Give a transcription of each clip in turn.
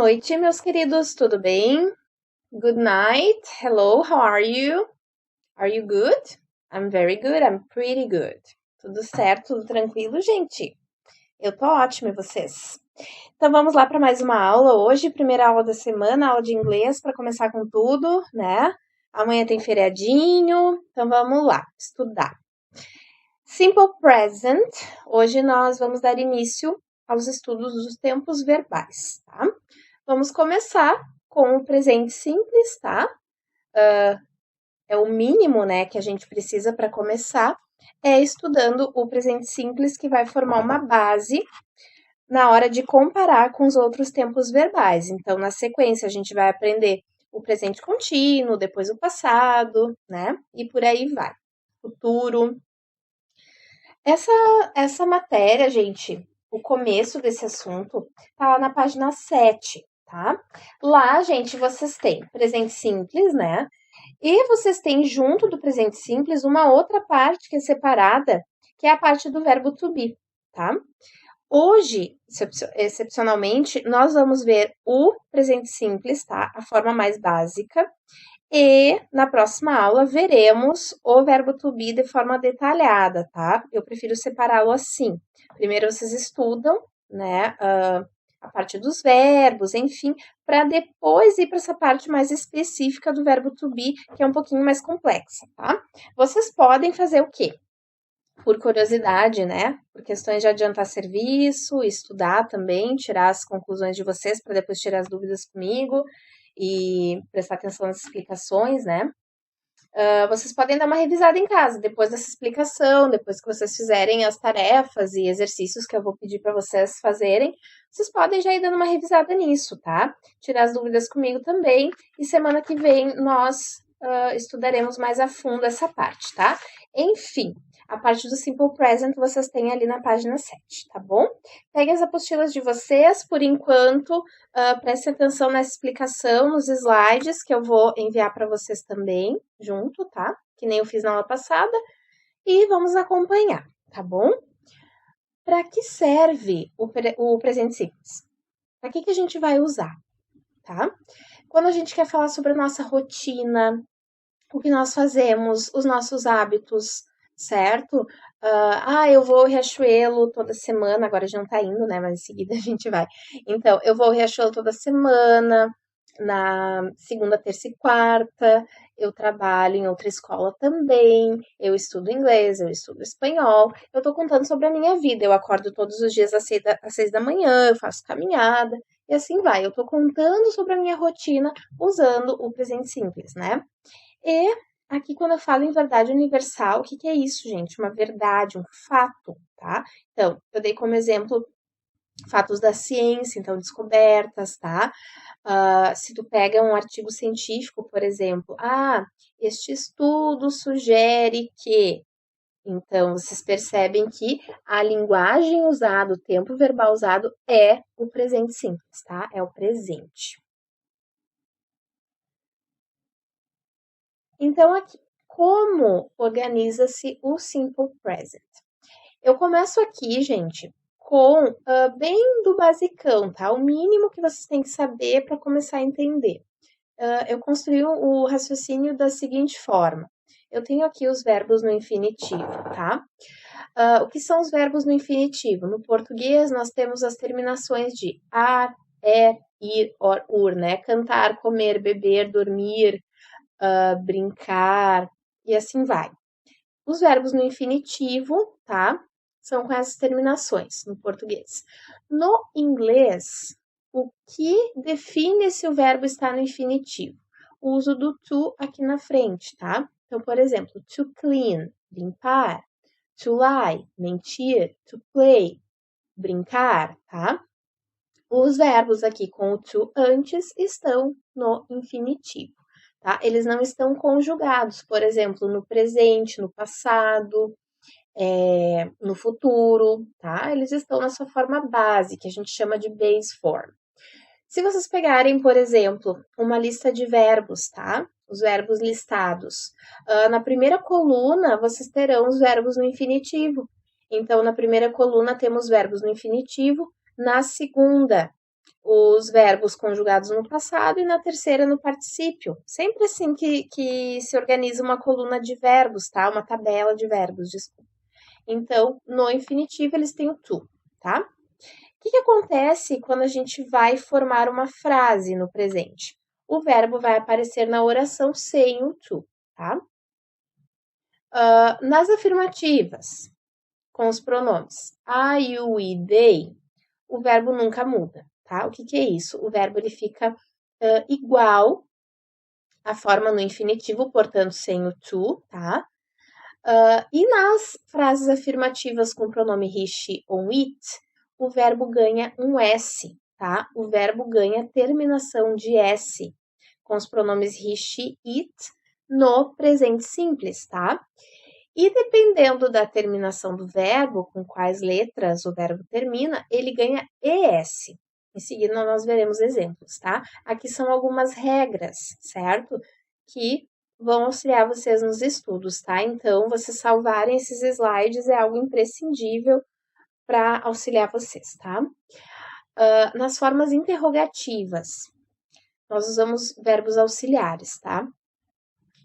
noite, meus queridos, tudo bem? Good night. Hello, how are you? Are you good? I'm very good, I'm pretty good. Tudo certo, tudo tranquilo, gente? Eu tô ótima, e vocês? Então vamos lá para mais uma aula hoje, primeira aula da semana, aula de inglês para começar com tudo, né? Amanhã tem feriadinho, então vamos lá, estudar. Simple present. Hoje nós vamos dar início aos estudos dos tempos verbais, tá? Vamos começar com o presente simples, tá? É o mínimo, né, que a gente precisa para começar, é estudando o presente simples, que vai formar uma base na hora de comparar com os outros tempos verbais. Então, na sequência, a gente vai aprender o presente contínuo, depois o passado, né? E por aí vai. Futuro. Essa matéria, gente, o começo desse assunto tá na página 7, tá? Lá, gente, vocês têm presente simples, né? E vocês têm junto do presente simples uma outra parte que é separada, que é a parte do verbo to be, tá? Hoje, excepcionalmente, nós vamos ver o presente simples, tá? A forma mais básica. E na próxima aula veremos o verbo to be de forma detalhada, tá? Eu prefiro separá-lo assim. Primeiro vocês estudam, né, a parte dos verbos, enfim, para depois ir para essa parte mais específica do verbo to be, que é um pouquinho mais complexa, tá? Vocês podem fazer o quê? Por curiosidade, né? Por questões de adiantar serviço, estudar também, tirar as conclusões de vocês para depois tirar as dúvidas comigo e prestar atenção nas explicações, né? Vocês podem dar uma revisada em casa depois dessa explicação, depois que vocês fizerem as tarefas e exercícios que eu vou pedir para vocês fazerem, vocês podem já ir dando uma revisada nisso, tá? Tirar as dúvidas comigo também, e semana que vem nós estudaremos mais a fundo essa parte, tá? Enfim, a parte do Simple Present vocês têm ali na página 7, tá bom? Peguem as apostilas de vocês, por enquanto, prestem atenção nessa explicação, nos slides, que eu vou enviar para vocês também, junto, tá? Que nem eu fiz na aula passada, e vamos acompanhar, tá bom? Para que serve o presente simples? Para que a gente vai usar, tá? Quando a gente quer falar sobre a nossa rotina, o que nós fazemos, os nossos hábitos, certo? Eu vou ao Riachuelo toda semana, agora já não tá indo, né? Mas em seguida a gente vai. Então, eu vou ao Riachuelo toda semana, na segunda, terça e quarta. Eu trabalho em outra escola também. Eu estudo inglês, eu estudo espanhol. Eu tô contando sobre a minha vida. Eu acordo todos os dias às 6 da manhã, eu faço caminhada. E assim vai. Eu tô contando sobre a minha rotina usando o presente simples, né? E aqui, quando eu falo em verdade universal, o que é isso, gente? Uma verdade, um fato, tá? Então, eu dei como exemplo fatos da ciência, então descobertas, tá? Se tu pega um artigo científico, por exemplo, este estudo sugere que. Então, vocês percebem que a linguagem usada, o tempo verbal usado é o presente simples, tá? É o presente. Então, aqui, como organiza-se o Simple Present? Eu começo aqui, gente, com bem do basicão, tá? O mínimo que vocês têm que saber para começar a entender. Eu construí o raciocínio da seguinte forma. Eu tenho aqui os verbos no infinitivo, tá? O que são os verbos no infinitivo? No português, nós temos as terminações de ar, ir, or, ur, né? Cantar, comer, beber, dormir, brincar, e assim vai. Os verbos no infinitivo, tá? São com essas terminações no português. No inglês, o que define se o verbo está no infinitivo? O uso do to aqui na frente, tá? Então, por exemplo, to clean, limpar. To lie, mentir. To play, brincar, tá? Os verbos aqui com o to antes estão no infinitivo, tá? Eles não estão conjugados, por exemplo, no presente, no passado, no futuro, tá? Eles estão na sua forma base, que a gente chama de base form. Se vocês pegarem, por exemplo, uma lista de verbos, tá? Os verbos listados. Na primeira coluna, vocês terão os verbos no infinitivo. Então, na primeira coluna temos verbos no infinitivo. Na segunda, os verbos conjugados no passado e na terceira no particípio. Sempre assim que se organiza uma coluna de verbos, tá? Uma tabela de verbos, desculpa. Então, no infinitivo, eles têm o to, tá? O que acontece quando a gente vai formar uma frase no presente? O verbo vai aparecer na oração sem o to, tá? Nas afirmativas, com os pronomes I, you, we, they, o verbo nunca muda, tá? O que é isso? O verbo ele fica igual à forma no infinitivo, portanto, sem o to, tá? E nas frases afirmativas com o pronome he, she ou it, o verbo ganha um S, tá? O verbo ganha terminação de S, com os pronomes he, she, it, no presente simples, tá? E dependendo da terminação do verbo, com quais letras o verbo termina, ele ganha ES. Em seguida, nós veremos exemplos, tá? Aqui são algumas regras, certo? Que vão auxiliar vocês nos estudos, tá? Então, vocês salvarem esses slides é algo imprescindível para auxiliar vocês, tá? Nas formas interrogativas, nós usamos verbos auxiliares, tá?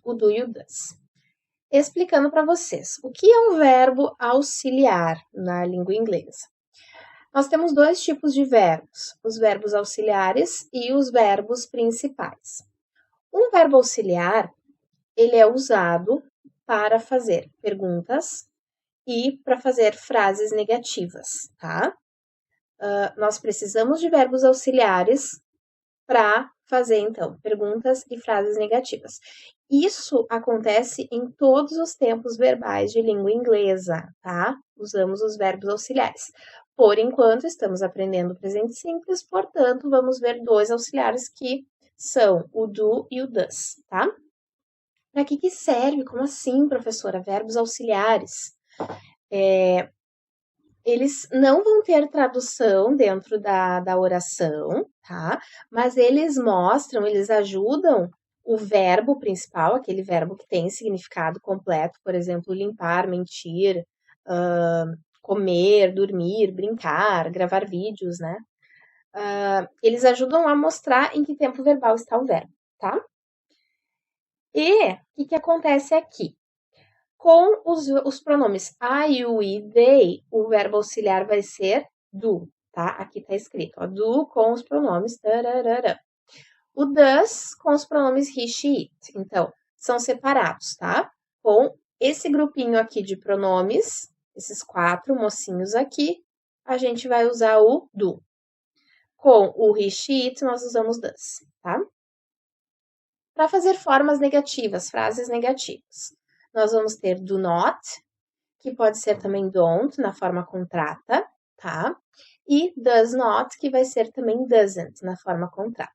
O do e o does. Explicando para vocês o que é um verbo auxiliar na língua inglesa. Nós temos dois tipos de verbos, os verbos auxiliares e os verbos principais. Um verbo auxiliar, ele é usado para fazer perguntas e para fazer frases negativas, tá? Nós precisamos de verbos auxiliares para fazer, então, perguntas e frases negativas. Isso acontece em todos os tempos verbais de língua inglesa, tá? Usamos os verbos auxiliares. Por enquanto, estamos aprendendo o presente simples, portanto, vamos ver dois auxiliares que são o do e o does, tá? Para que serve? Como assim, professora? Verbos auxiliares. Eles não vão ter tradução dentro da oração, tá? Mas eles mostram, eles ajudam o verbo principal, aquele verbo que tem significado completo, por exemplo, limpar, mentir, comer, dormir, brincar, gravar vídeos, né? Eles ajudam a mostrar em que tempo verbal está o verbo, tá? E o que acontece aqui? Com os pronomes I, you, we, they, o verbo auxiliar vai ser do, tá? Aqui tá escrito, ó, do com os pronomes tararara. O does com os pronomes he, she, it. Então, são separados, tá? Com esse grupinho aqui de pronomes, esses 4 mocinhos aqui, a gente vai usar o do. Com o he, she, it, nós usamos does, tá? Para fazer formas negativas, frases negativas, nós vamos ter do not, que pode ser também don't, na forma contrata, tá? E does not, que vai ser também doesn't, na forma contrata.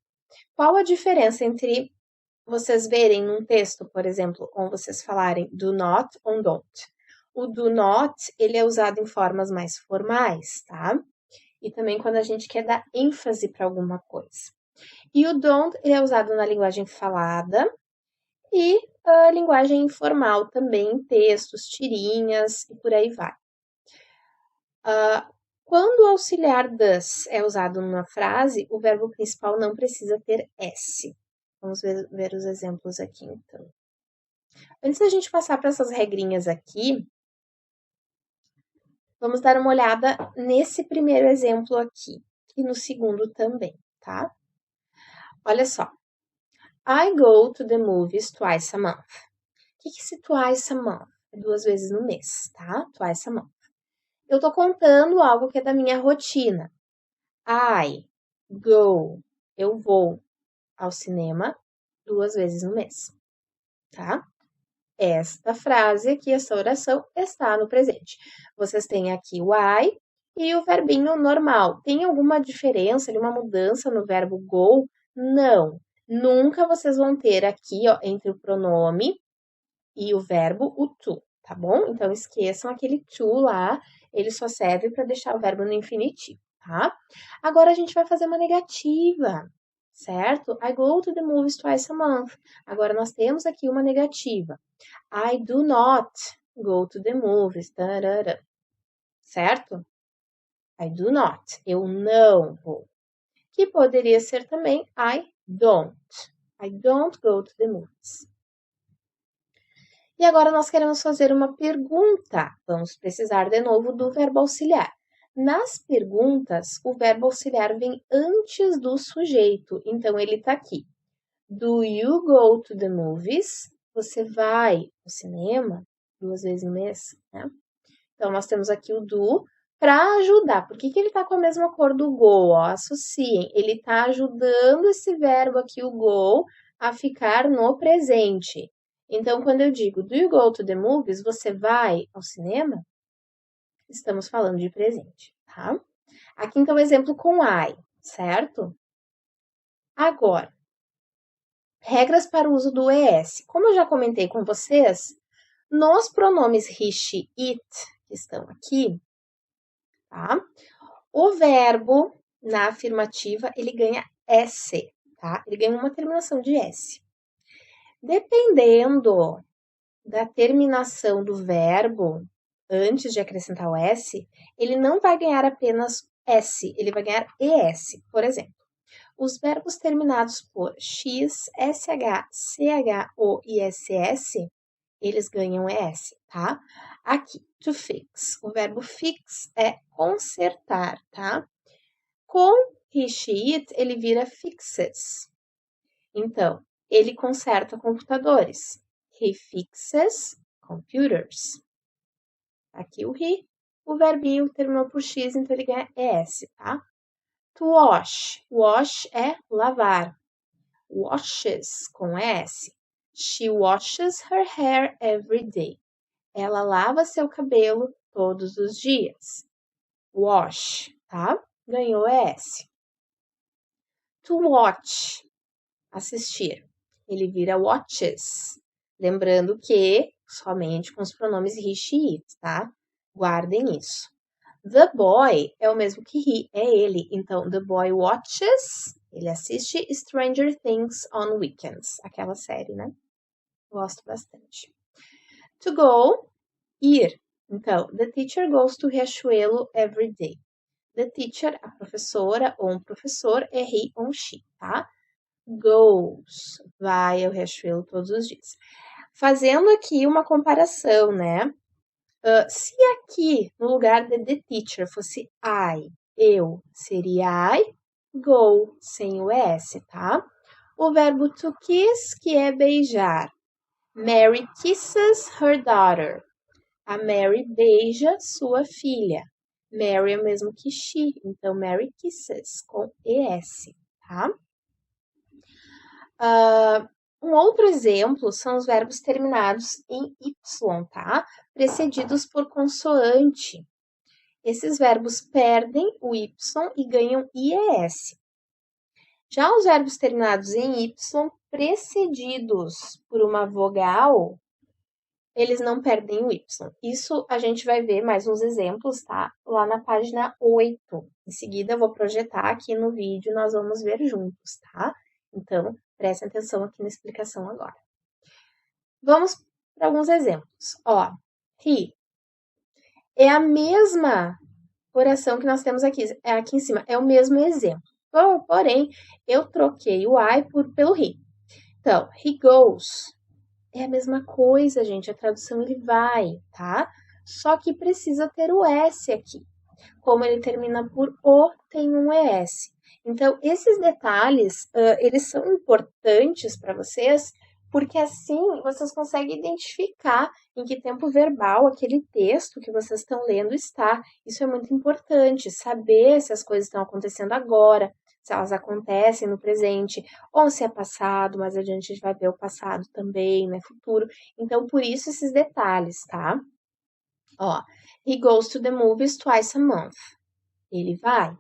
Qual a diferença entre vocês verem num texto, por exemplo, ou vocês falarem do not ou don't? O do not, ele é usado em formas mais formais, tá? E também quando a gente quer dar ênfase para alguma coisa. E o don't, ele é usado na linguagem falada e a linguagem informal também, textos, tirinhas e por aí vai. Quando o auxiliar does é usado numa frase, o verbo principal não precisa ter S. Vamos ver os exemplos aqui, então. Antes da gente passar para essas regrinhas aqui, vamos dar uma olhada nesse primeiro exemplo aqui e no segundo também, tá? Olha só. I go to the movies twice a month. O que é esse twice a month? É 2 vezes no mês, tá? Twice a month. Eu tô contando algo que é da minha rotina. I go, eu vou ao cinema 2 vezes no mês, tá? Esta frase aqui, essa oração, está no presente. Vocês têm aqui o I e o verbinho normal. Tem alguma diferença, uma mudança no verbo go? Não. Nunca vocês vão ter aqui, ó, entre o pronome e o verbo, o to, tá bom? Então, esqueçam aquele to lá, ele só serve para deixar o verbo no infinitivo, tá? Agora, a gente vai fazer uma negativa, certo? I go to the movies twice a month. Agora, nós temos aqui uma negativa. I do not go to the movies, tarara. Certo? I do not. Eu não vou. O que poderia ser também I don't. I don't go to the movies. E agora nós queremos fazer uma pergunta. Vamos precisar de novo do verbo auxiliar. Nas perguntas, o verbo auxiliar vem antes do sujeito. Então, ele está aqui. Do you go to the movies? Você vai ao cinema 2 vezes no mês, né? Então, nós temos aqui o do para ajudar. Por que ele está com a mesma cor do go? Ó, associem. Ele está ajudando esse verbo aqui, o go, a ficar no presente. Então, quando eu digo do you go to the movies, você vai ao cinema? Estamos falando de presente, tá? Aqui, então, exemplo com I, certo? Agora, regras para o uso do ES. Como eu já comentei com vocês, nos pronomes he, she, it, que estão aqui, tá? O verbo na afirmativa, ele ganha S, tá? Ele ganha uma terminação de S. Dependendo da terminação do verbo, antes de acrescentar o S, ele não vai ganhar apenas S, ele vai ganhar ES. Por exemplo, os verbos terminados por X, SH, CH, e ISS, eles ganham ES, tá? Aqui, to fix. O verbo fix é consertar, tá? Com he, she, it, ele vira fixes. Então, ele conserta computadores. He fixes computers. Aqui o he, o verbinho terminou por X, então ele ganha ES, tá? To wash. Wash é lavar. Washes com S. She washes her hair every day. Ela lava seu cabelo todos os dias. Wash, tá? Ganhou S. To watch. Assistir. Ele vira watches. Lembrando que somente com os pronomes he, she, it, tá? Guardem isso. The boy é o mesmo que he, é ele. Então, the boy watches, ele assiste Stranger Things on Weekends. Aquela série, né? Gosto bastante. To go, ir. Então, the teacher goes to Riachuelo every day. The teacher, a professora ou um professor, é he ou she, tá? Goes, vai ao Riachuelo todos os dias. Fazendo aqui uma comparação, né? Se aqui, no lugar de the teacher, fosse I, eu, seria I go, sem o S, tá? O verbo to kiss, que é beijar. Mary kisses her daughter. A Mary beija sua filha. Mary é o mesmo que she, então Mary kisses, com ES, tá? Um outro exemplo são os verbos terminados em Y, tá? Precedidos por consoante. Esses verbos perdem o Y e ganham IES. Já os verbos terminados em Y, precedidos por uma vogal, eles não perdem o Y. Isso a gente vai ver mais uns exemplos, tá? Lá na página 8. Em seguida, eu vou projetar aqui no vídeo, nós vamos ver juntos, tá? Então, prestem atenção aqui na explicação agora. Vamos para alguns exemplos. Ó, he é a mesma oração que nós temos aqui em cima, é o mesmo exemplo. Porém, eu troquei o I pelo he. Então, he goes. É a mesma coisa, gente. A tradução ele vai, tá? Só que precisa ter o S aqui. Como ele termina por O, tem um ES. Então, esses detalhes, eles são importantes para vocês, porque assim vocês conseguem identificar em que tempo verbal aquele texto que vocês estão lendo está. Isso é muito importante, saber se as coisas estão acontecendo agora, se elas acontecem no presente, ou se é passado, mais adiante a gente vai ver o passado também, né, futuro. Então, por isso esses detalhes, tá? Ó, he goes to the movies twice a month. Ele vai.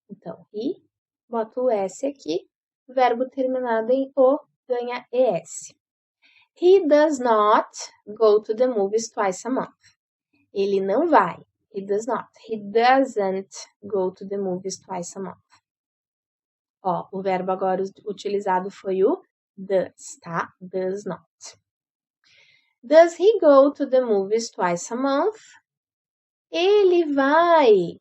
Então, he, bota o S aqui, verbo terminado em O, ganha ES. He does not go to the movies twice a month. Ele não vai. He does not. He doesn't go to the movies twice a month. Ó, o verbo agora utilizado foi o does, tá? Does not. Does he go to the movies twice a month? Ele vai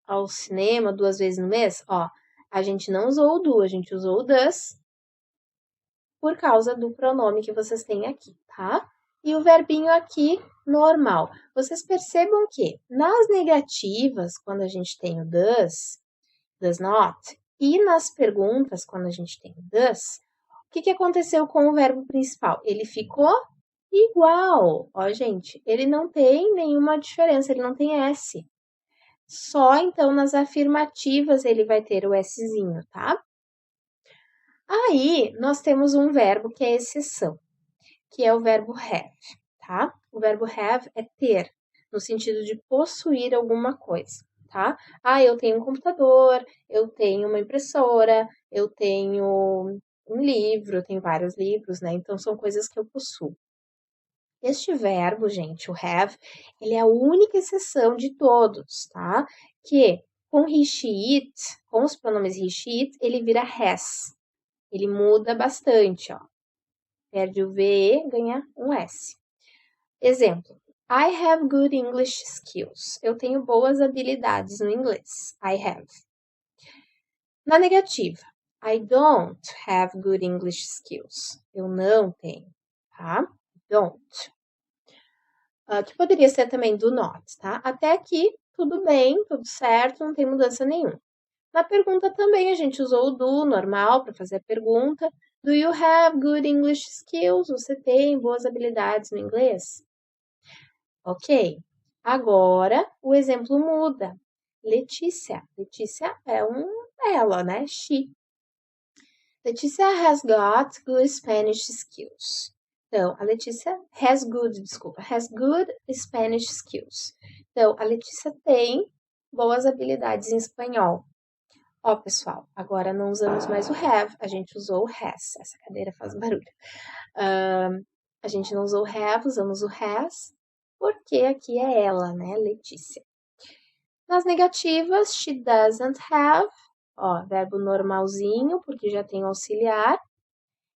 ao cinema 2 vezes no mês? Ó, A gente não usou o do, a gente usou o does por causa do pronome que vocês têm aqui, tá? E o verbinho aqui, normal. Vocês percebam que nas negativas, quando a gente tem o does not, e nas perguntas, quando a gente tem o does, o que aconteceu com o verbo principal? Ele ficou igual. Ó, gente, ele não tem nenhuma diferença, ele não tem S. Só, então, nas afirmativas ele vai ter o Szinho, tá? Aí, nós temos um verbo que é exceção, que é o verbo have, tá? O verbo have é ter, no sentido de possuir alguma coisa, tá? Ah, eu tenho um computador, eu tenho uma impressora, eu tenho um livro, eu tenho vários livros, né? Então, são coisas que eu possuo. Este verbo, gente, o have, ele é a única exceção de todos, tá? Que com he, she, it, com os pronomes he, she, it, ele vira has. Ele muda bastante, ó. Perde o VE, ganha um S. Exemplo. I have good English skills. Eu tenho boas habilidades no inglês. I have. Na negativa. I don't have good English skills. Eu não tenho, tá? Don't. Que poderia ser também do not, tá? Até aqui, tudo bem, tudo certo, não tem mudança nenhuma. Na pergunta também, a gente usou o do normal para fazer a pergunta. Do you have good English skills? Você tem boas habilidades no inglês? Ok. Agora, o exemplo muda. Letícia. Letícia é ela, né? She. Letícia has got good Spanish skills. Então, a Letícia has good Spanish skills. Então, a Letícia tem boas habilidades em espanhol. Ó, pessoal, agora não usamos mais o have, a gente usou o has. Essa cadeira faz barulho. A gente não usou o have, usamos o has, porque aqui é ela, né, Letícia. Nas negativas, she doesn't have, ó, verbo normalzinho, porque já tem auxiliar.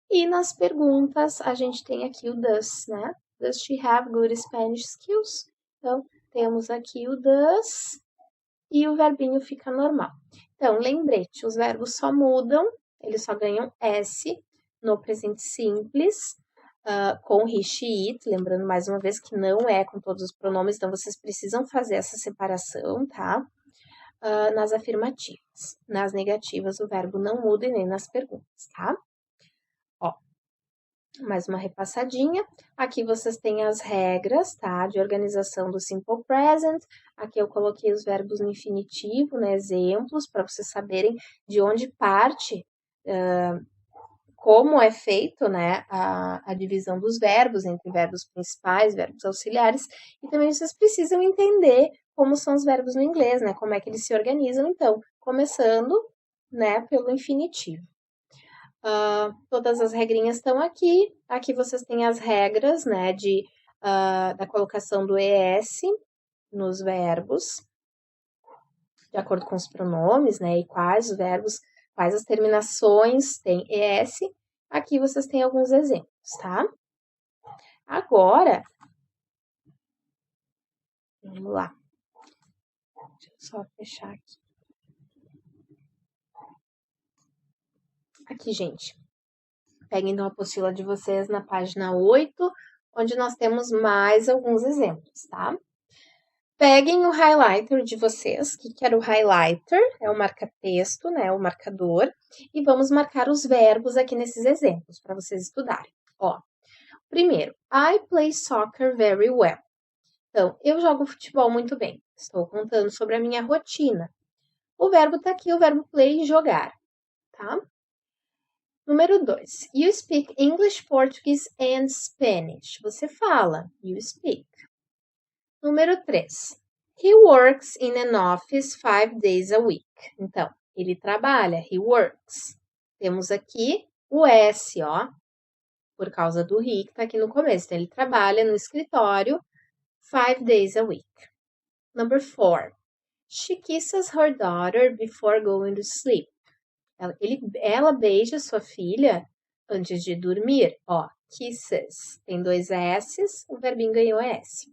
E nas perguntas, a gente tem aqui o does, né? Does she have good Spanish skills? Então, temos aqui o does e o verbinho fica normal. Então, lembrete, os verbos só mudam, eles só ganham S no presente simples, com he, she, it, lembrando mais uma vez que não é com todos os pronomes, então vocês precisam fazer essa separação, tá? Nas afirmativas. Nas negativas, o verbo não muda e nem nas perguntas, tá? Ó, mais uma repassadinha. Aqui vocês têm as regras, tá? De organização do Simple Present. Aqui eu coloquei os verbos no infinitivo, né? Exemplos, para vocês saberem de onde parte, como é feito, né? A divisão dos verbos entre verbos principais, verbos auxiliares. E também vocês precisam entender como são os verbos no inglês, né? Como é que eles se organizam. Então, começando, né? Pelo infinitivo. Todas as regrinhas estão aqui. Aqui vocês têm as regras, né, da colocação do ES nos verbos, de acordo com os pronomes, né, e quais os verbos, quais as terminações tem ES. Aqui vocês têm alguns exemplos, tá? Agora, vamos lá. Deixa eu só fechar aqui. Aqui, gente. Peguem então a apostila de vocês na página 8, onde nós temos mais alguns exemplos, tá? Peguem o highlighter de vocês. O que era o highlighter? É o marca-texto, né? O marcador. E vamos marcar os verbos aqui nesses exemplos, para vocês estudarem. Ó, primeiro, I play soccer very well. Então, eu jogo futebol muito bem. Estou contando sobre a minha rotina. O verbo tá aqui, o verbo play, jogar, tá? Número 2. You speak English, Portuguese and Spanish. Você fala. You speak. Número 3. He works in an office 5 days a week. Então, ele trabalha. He works. Temos aqui o S, ó. Por causa do he, que tá aqui no começo. Então, ele trabalha no escritório 5 days a week. Number 4. She kisses her daughter before going to sleep. Ela beija sua filha antes de dormir. Ó, kisses. Tem 2 S's, o verbinho ganhou S.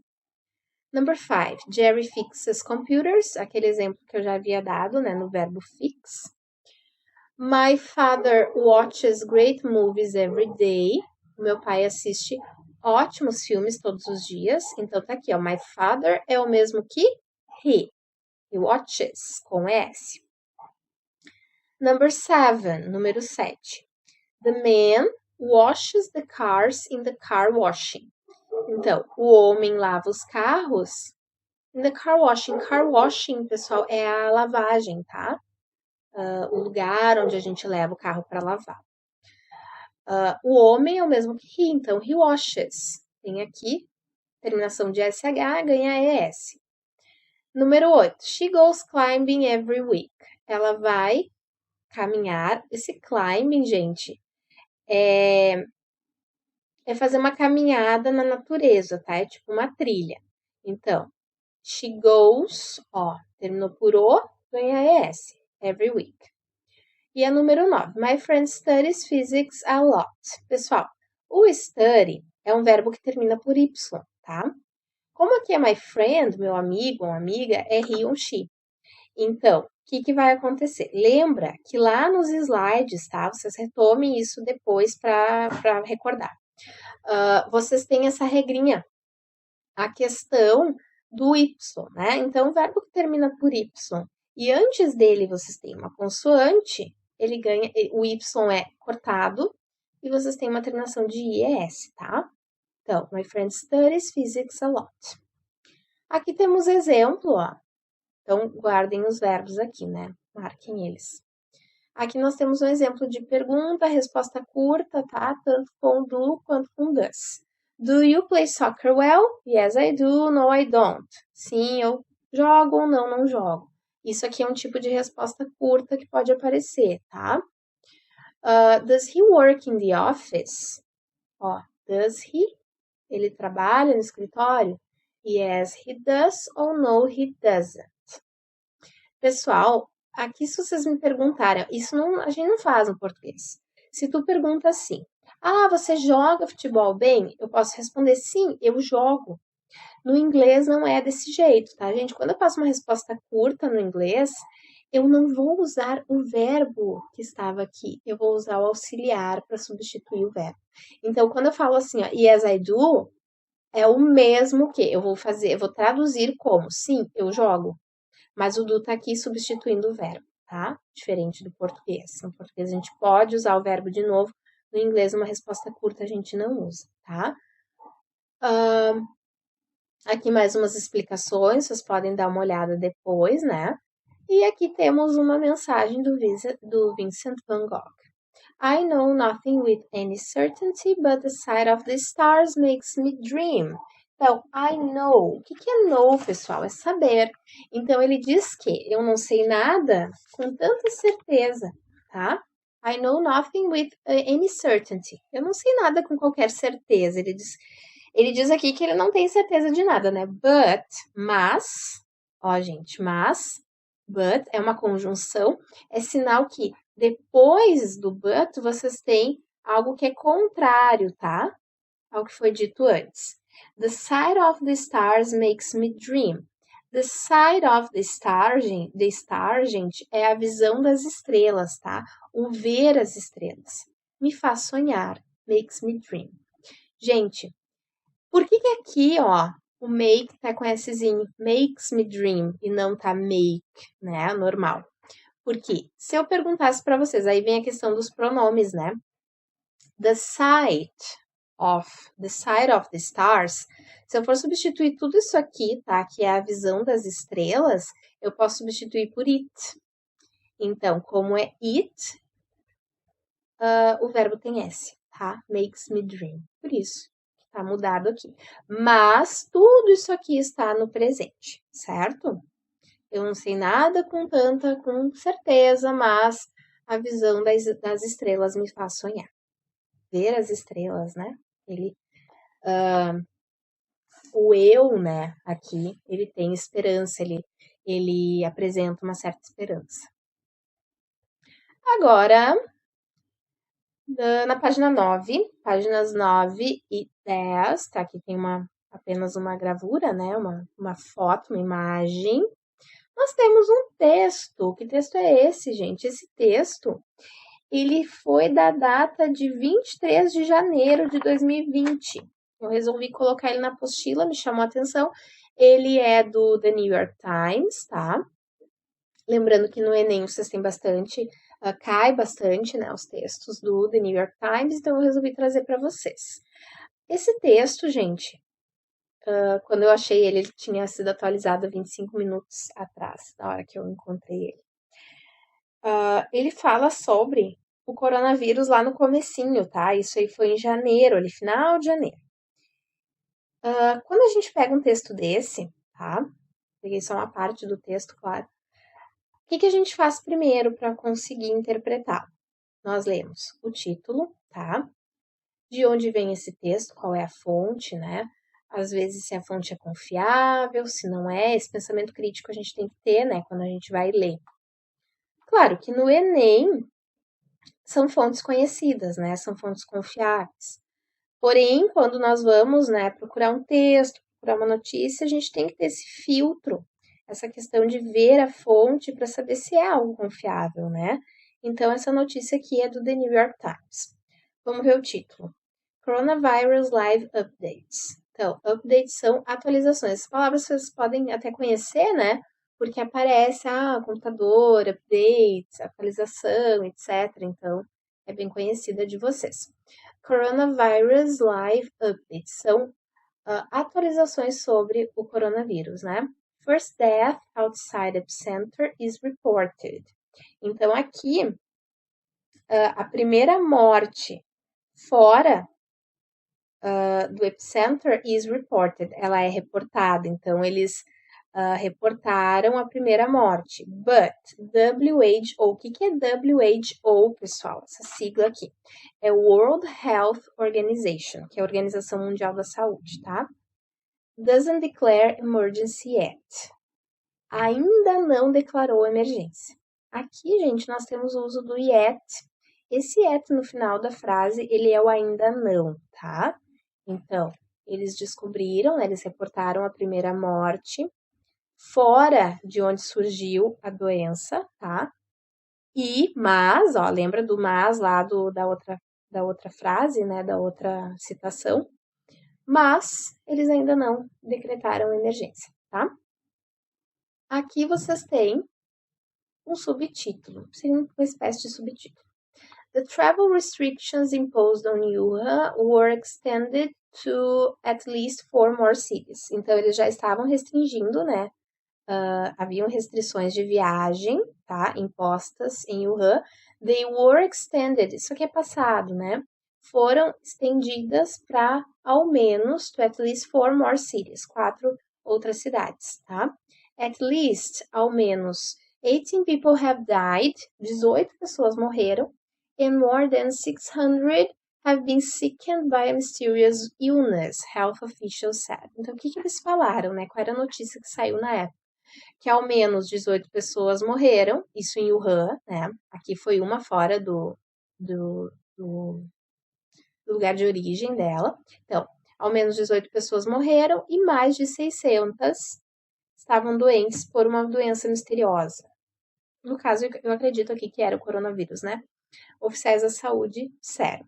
Number 5. Jerry fixes computers. Aquele exemplo que eu já havia dado, né, no verbo fix. My father watches great movies every day. Meu pai assiste ótimos filmes todos os dias. Então tá aqui, ó. My father é o mesmo que he. He watches, com S. Number 7, número 7. The man washes the cars in the car washing. Então, o homem lava os carros in the car washing. Car washing, pessoal, é a lavagem, tá? O lugar onde a gente leva o carro para lavar. O homem é o mesmo que he, então he washes. Tem aqui, terminação de SH, ganha ES. Número 8. She goes climbing every week. Ela vai caminhar. Esse climbing, gente, é fazer uma caminhada na natureza, tá? É tipo uma trilha. Então, she goes, ó, terminou por O, ganha ES. Every week. E a número 9. My friend studies physics a lot. Pessoal, o study é um verbo que termina por Y, tá? Como aqui é my friend, meu amigo ou amiga, é he ou she. Então, o que vai acontecer? Lembra que lá nos slides, tá? Vocês retomem isso depois para recordar. Vocês têm essa regrinha, a questão do Y, né? Então, o verbo que termina por Y e antes dele vocês têm uma consoante, ele ganha, o Y é cortado e vocês têm uma terminação de IES, tá? Então, my friend studies physics a lot. Aqui temos exemplo, ó. Então, guardem os verbos aqui, né? Marquem eles. Aqui nós temos um exemplo de pergunta, resposta curta, tá? Tanto com do quanto com does. Do you play soccer well? Yes, I do. No, I don't. Sim, eu jogo ou não, não jogo. Isso aqui é um tipo de resposta curta que pode aparecer, tá? Does he work in the office? Ó, does he? Ele trabalha no escritório? Yes, he does ou no, he doesn't. Pessoal, aqui se vocês me perguntarem, isso não, a gente não faz no português. Se tu pergunta assim, você joga futebol bem? Eu posso responder, sim, eu jogo. No inglês não é desse jeito, tá, gente? Quando eu faço uma resposta curta no inglês, eu não vou usar o verbo que estava aqui, eu vou usar o auxiliar para substituir o verbo. Então, quando eu falo assim, ó, yes, I do, é o mesmo que eu vou traduzir como, sim, eu jogo. Mas o do tá aqui substituindo o verbo, tá? Diferente do português. No português a gente pode usar o verbo de novo, no inglês uma resposta curta a gente não usa, tá? Aqui mais umas explicações, vocês podem dar uma olhada depois, né? E aqui temos uma mensagem do Vincent van Gogh. I know nothing with any certainty, but the sight of the stars makes me dream. Então, I know. O que é know, pessoal? É saber. Então, ele diz que eu não sei nada com tanta certeza, tá? I know nothing with any certainty. Eu não sei nada com qualquer certeza. Ele diz aqui que ele não tem certeza de nada, né? But, mas, ó, gente, mas, but é uma conjunção, é sinal que depois do but vocês têm algo que é contrário, tá? Ao que foi dito antes. The sight of the stars makes me dream. The sight of the star, gente, é a visão das estrelas, tá? O ver as estrelas. Me faz sonhar. Makes me dream. Gente, por que aqui, ó, o make tá com Szinho? Makes me dream e não tá make, né? Normal. Porque se eu perguntasse para vocês, aí vem a questão dos pronomes, né? The sight of the stars. Se eu for substituir tudo isso aqui, tá? Que é a visão das estrelas, eu posso substituir por it. Então, como é it, o verbo tem S, tá? Makes me dream. Por isso que tá mudado aqui. Mas tudo isso aqui está no presente, certo? Eu não sei nada com certeza, mas a visão das estrelas me faz sonhar. Ver as estrelas, né? O eu, né, aqui, ele tem esperança, ele apresenta uma certa esperança. Agora, na página 9, páginas 9 e 10, tá? Aqui tem apenas uma gravura, né? Uma foto, uma imagem. Nós temos um texto. Que texto é esse, gente? Esse texto, ele foi da data de 23 de janeiro de 2020. Eu resolvi colocar ele na apostila, me chamou a atenção. Ele é do The New York Times, tá? Lembrando que no Enem vocês têm bastante, cai bastante, né, os textos do The New York Times, então eu resolvi trazer para vocês. Esse texto, gente, quando eu achei ele, ele tinha sido atualizado 25 minutos atrás, na hora que eu encontrei ele. Ele fala sobre o coronavírus lá no comecinho, tá? Isso aí foi em janeiro, ali, final de janeiro. Quando a gente pega um texto desse, tá? Peguei só uma parte do texto, claro. O que a gente faz primeiro para conseguir interpretar? Nós lemos o título, tá? De onde vem esse texto, qual é a fonte, né? Às vezes, se a fonte é confiável, se não é, esse pensamento crítico a gente tem que ter, né? Quando a gente vai ler. Claro que no Enem são fontes conhecidas, né? São fontes confiáveis. Porém, quando nós vamos, né, procurar um texto, procurar uma notícia, a gente tem que ter esse filtro, essa questão de ver a fonte para saber se é algo confiável, né? Então, essa notícia aqui é do The New York Times. Vamos ver o título. Coronavirus Live Updates. Então, updates são atualizações. Essas palavras vocês podem até conhecer, né? Porque aparece, computador, updates, atualização, etc. Então, é bem conhecida de vocês. Coronavirus Live Updates são atualizações sobre o coronavírus, né? First death outside epicenter is reported. Então, aqui, a primeira morte fora do epicenter is reported. Ela é reportada. Então, eles reportaram a primeira morte. But, WHO, o que é WHO, pessoal? Essa sigla aqui. É World Health Organization, que é a Organização Mundial da Saúde, tá? Doesn't declare emergency yet. Ainda não declarou emergência. Aqui, gente, nós temos o uso do yet. Esse yet no final da frase, ele é o ainda não, tá? Então, eles descobriram, né, eles reportaram a primeira morte fora de onde surgiu a doença, tá? Mas, ó, lembra do mas lá da outra frase, né, da outra citação? Mas eles ainda não decretaram emergência, tá? Aqui vocês têm um subtítulo, seria uma espécie de subtítulo. The travel restrictions imposed on Wuhan were extended to at least 4 more cities. Então, eles já estavam restringindo, né? Haviam restrições de viagem, tá? Impostas em Wuhan. They were extended, isso aqui é passado, né? Foram estendidas para ao menos, to at least 4 more cities, 4 outras cidades, tá? At least, ao menos, 18 people have died, 18 pessoas morreram, and more than 600 have been sickened by a mysterious illness, health officials said. Então, o que eles falaram, né? Qual era a notícia que saiu na época? Que ao menos 18 pessoas morreram, isso em Wuhan, né? Aqui foi uma fora do lugar de origem dela. Então, ao menos 18 pessoas morreram e mais de 600 estavam doentes por uma doença misteriosa. No caso, eu acredito aqui que era o coronavírus, né? Oficiais da saúde disseram.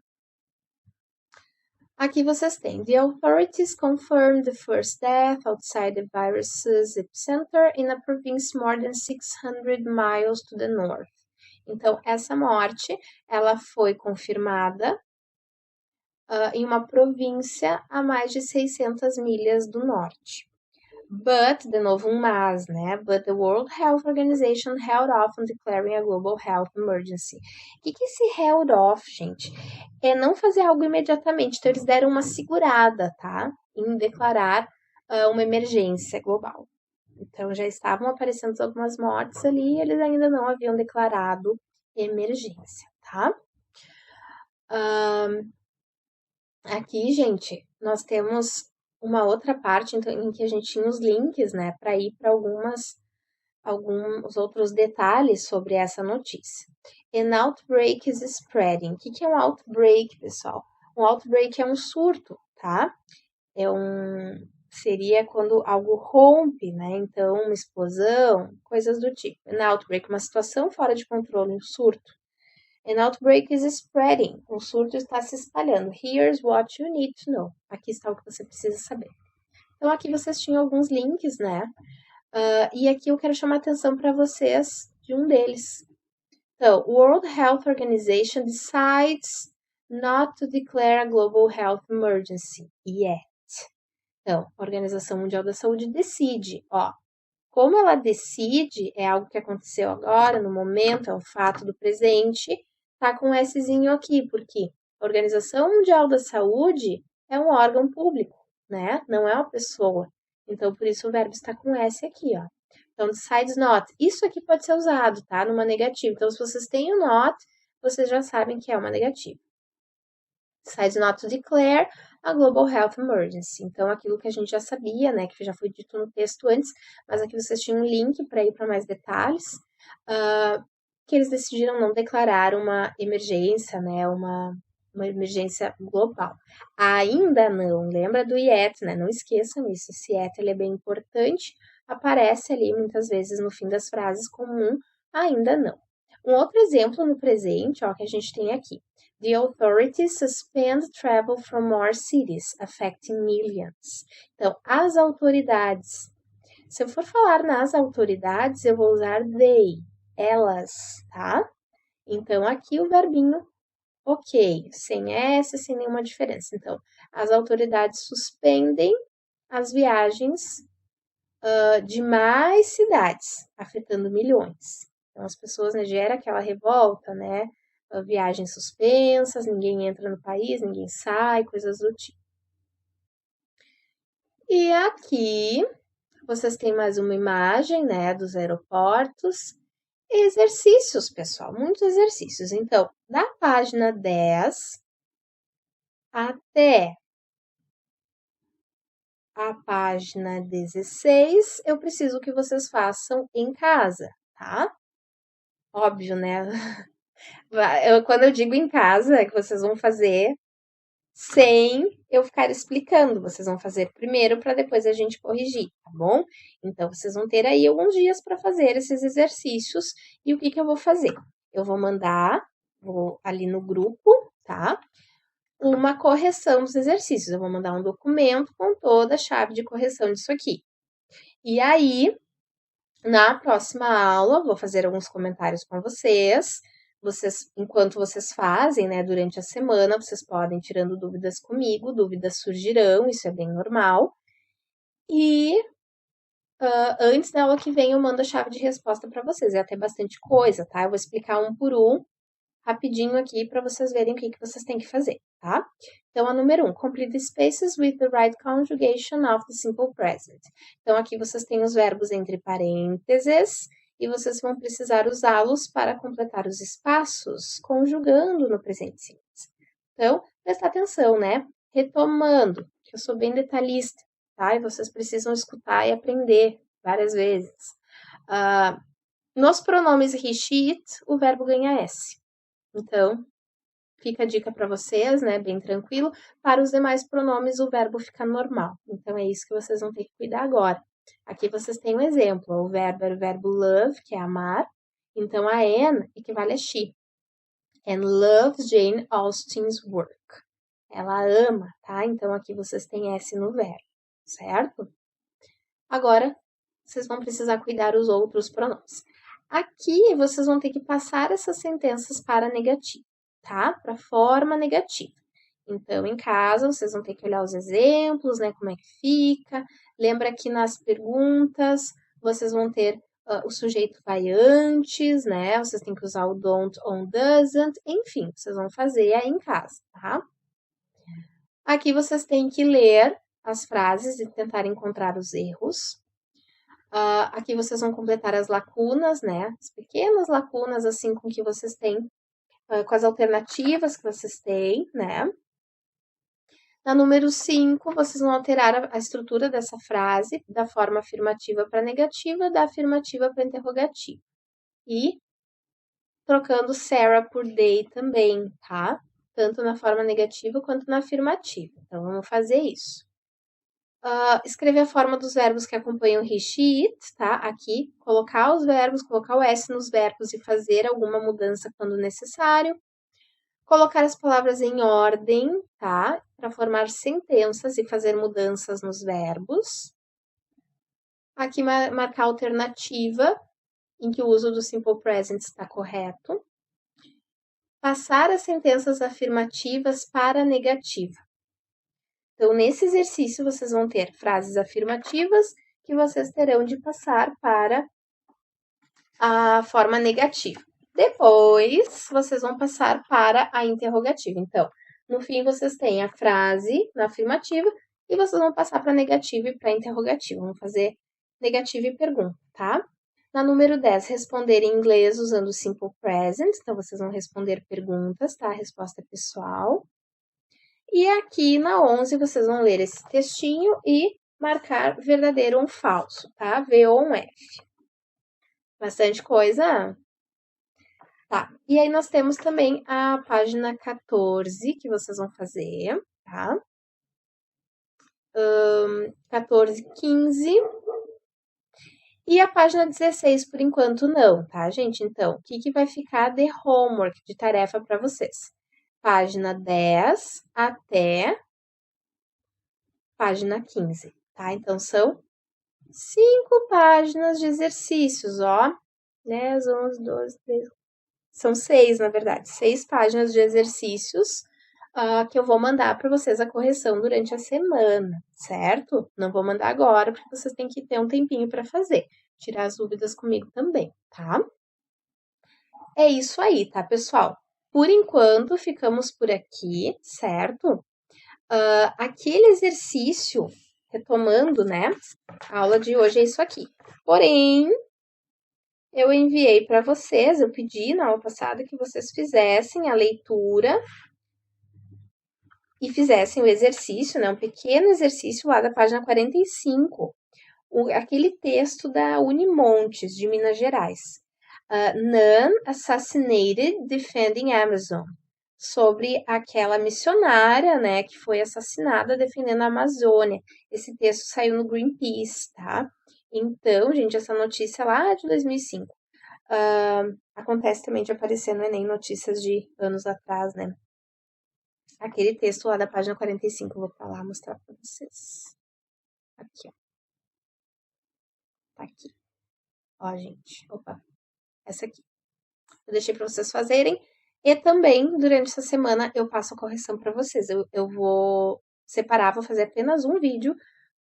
Aqui vocês têm. The authorities confirmed the first death outside the virus's epicenter in a province more than 600 miles to the north. Então, essa morte, ela foi confirmada em uma província a mais de 600 milhas do norte. But, de novo um mas, né? But the World Health Organization held off on declaring a global health emergency. O que é esse held off, gente? É não fazer algo imediatamente. Então, eles deram uma segurada, tá? Em declarar uma emergência global. Então, já estavam aparecendo algumas mortes ali e eles ainda não haviam declarado emergência, tá? Aqui, gente, nós temos uma outra parte então, em que a gente tinha os links, né, para ir para alguns outros detalhes sobre essa notícia. An outbreak is spreading. O que é um outbreak, pessoal? Um outbreak é um surto, tá? seria quando algo rompe, né? Então, uma explosão, coisas do tipo. An outbreak, uma situação fora de controle, um surto. An outbreak is spreading. Um surto está se espalhando. Here's what you need to know. Aqui está o que você precisa saber. Então, aqui vocês tinham alguns links, né? E aqui eu quero chamar a atenção para vocês de um deles. Então, World Health Organization decides not to declare a global health emergency yet. Então, a Organização Mundial da Saúde decide, ó, como ela decide, é algo que aconteceu agora, no momento, é um fato do presente, tá com Szinho aqui, porque a Organização Mundial da Saúde é um órgão público, né? Não é uma pessoa. Então, por isso o verbo está com S aqui, ó. Então, decides not. Isso aqui pode ser usado, tá? Numa negativa. Então, se vocês têm o not, vocês já sabem que é uma negativa. Decides not to declare a global health emergency. Então, aquilo que a gente já sabia, né, que já foi dito no texto antes, mas aqui vocês tinham um link para ir para mais detalhes, que eles decidiram não declarar uma emergência, né, uma emergência global. Ainda não, lembra do yet, né, não esqueçam isso, esse yet ele é bem importante, aparece ali muitas vezes no fim das frases como ainda não. Um outro exemplo no presente, ó, que a gente tem aqui. The authorities suspend travel from more cities, affecting millions. Então, as autoridades. Se eu for falar nas autoridades, eu vou usar they, elas, tá? Então, aqui o verbinho ok, sem S, sem nenhuma diferença. Então, as autoridades suspendem as viagens de mais cidades, afetando milhões. Então, as pessoas, né, gera aquela revolta, né? Viagens suspensas, ninguém entra no país, ninguém sai, coisas do tipo. E aqui, vocês têm mais uma imagem, né, dos aeroportos. Exercícios, pessoal, muitos exercícios. Então, da página 10 até a página 16, eu preciso que vocês façam em casa, tá? Óbvio, né? Quando eu digo em casa, é que vocês vão fazer sem eu ficar explicando. Vocês vão fazer primeiro para depois a gente corrigir, tá bom? Então, vocês vão ter aí alguns dias para fazer esses exercícios. E o que que eu vou fazer? Eu vou mandar ali no grupo, tá? Uma correção dos exercícios. Eu vou mandar um documento com toda a chave de correção disso aqui. E aí, na próxima aula, vou fazer alguns comentários com vocês. Vocês, enquanto vocês fazem, né, durante a semana, vocês podem ir tirando dúvidas comigo, dúvidas surgirão, isso é bem normal. E antes da aula que vem, eu mando a chave de resposta para vocês. É até bastante coisa, tá? Eu vou explicar um por um, rapidinho aqui, para vocês verem o que, que vocês têm que fazer, tá? Então, a número 1, complete the spaces with the right conjugation of the simple present. Então, aqui vocês têm os verbos entre parênteses, e vocês vão precisar usá-los para completar os espaços, conjugando no presente simples. Então, presta atenção, né? Retomando, que eu sou bem detalhista, tá? E vocês precisam escutar e aprender várias vezes. Nos pronomes he, she, it, o verbo ganha S. Então, fica a dica para vocês, né? Bem tranquilo. Para os demais pronomes, o verbo fica normal. Então, é isso que vocês vão ter que cuidar agora. Aqui vocês têm um exemplo. O verbo era o verbo love, que é amar. Então, a Anne equivale a she. Anne loves Jane Austen's work. Ela ama, tá? Então, aqui vocês têm S no verbo, certo? Agora, vocês vão precisar cuidar os outros pronomes. Aqui, vocês vão ter que passar essas sentenças para negativo, tá? Para forma negativa. Então, em casa, vocês vão ter que olhar os exemplos, né? Como é que fica. Lembra que nas perguntas, vocês vão ter o sujeito vai antes, né? Vocês têm que usar o don't, on, doesn't. Enfim, vocês vão fazer aí em casa, tá? Aqui vocês têm que ler as frases e tentar encontrar os erros. Aqui vocês vão completar as lacunas, né? As pequenas lacunas, assim, com que vocês têm, com as alternativas que vocês têm, né? Na número 5, vocês vão alterar a estrutura dessa frase da forma afirmativa para negativa, da afirmativa para interrogativa. E trocando Sarah por they também, tá? Tanto na forma negativa quanto na afirmativa. Então, vamos fazer isso. Escrever a forma dos verbos que acompanham he, she, it, tá? Aqui, colocar os verbos, colocar o S nos verbos e fazer alguma mudança quando necessário. Colocar as palavras em ordem, tá? Para formar sentenças e fazer mudanças nos verbos. Aqui, marcar a alternativa em que o uso do simple present está correto. Passar as sentenças afirmativas para a negativa. Então, nesse exercício, vocês vão ter frases afirmativas que vocês terão de passar para a forma negativa. Depois, vocês vão passar para a interrogativa. Então, no fim, vocês têm a frase na afirmativa e vocês vão passar para a negativa e para a interrogativa. Vamos fazer negativa e pergunta, tá? Na número 10, responder em inglês usando o simple present. Então, vocês vão responder perguntas, tá? A resposta é pessoal. E aqui na 11, vocês vão ler esse textinho e marcar verdadeiro ou falso, tá? V ou um F. Bastante coisa? Tá. E aí nós temos também a página 14 que vocês vão fazer, tá? 14, 15. E a página 16, por enquanto, não, tá, gente? Então, o que vai ficar de homework, de tarefa para vocês? Página 10 até página 15, tá? Então, são 5 páginas de exercícios, ó. 10, 11, 12, 13... São 6, na verdade. 6 páginas de exercícios que eu vou mandar para vocês a correção durante a semana, certo? Não vou mandar agora, porque vocês têm que ter um tempinho para fazer. Tirar as dúvidas comigo também, tá? É isso aí, tá, pessoal? Por enquanto, ficamos por aqui, certo? Aquele exercício, retomando, né? A aula de hoje é isso aqui. Porém, eu enviei para vocês, eu pedi na aula passada que vocês fizessem a leitura e fizessem o exercício, né? Um pequeno exercício lá da página 45, aquele texto da Unimontes, de Minas Gerais. Nun Assassinated Defending Amazon, sobre aquela missionária, né, que foi assassinada defendendo a Amazônia. Esse texto saiu no Greenpeace, tá? Então, gente, essa notícia lá de 2005. Acontece também de aparecer no Enem notícias de anos atrás, né? Aquele texto lá da página 45, eu vou pra lá mostrar pra vocês. Aqui, ó. Tá aqui. Ó, gente. Opa. Essa aqui. Eu deixei pra vocês fazerem. E também, durante essa semana, eu passo a correção pra vocês. Eu vou separar, vou fazer apenas um vídeo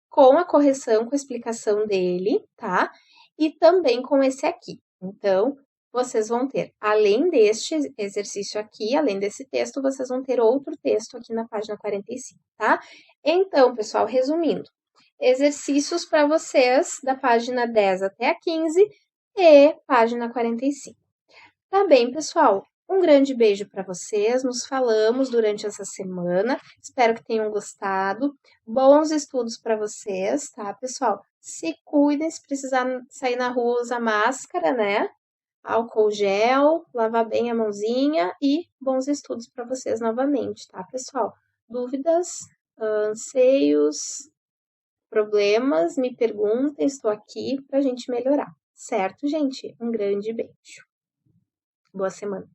com a correção, com a explicação dele, tá? E também com esse aqui. Então, vocês vão ter, além deste exercício aqui, além desse texto, vocês vão ter outro texto aqui na página 45, tá? Então, pessoal, resumindo, exercícios para vocês da página 10 até a 15 e página 45. Tá bem, pessoal? Um grande beijo para vocês. Nos falamos durante essa semana. Espero que tenham gostado. Bons estudos para vocês, tá, pessoal? Se cuidem, se precisar sair na rua, usa máscara, né? Álcool gel, lavar bem a mãozinha e bons estudos para vocês novamente, tá, pessoal? Dúvidas, anseios, problemas, me perguntem, estou aqui para a gente melhorar, certo, gente? Um grande beijo. Boa semana.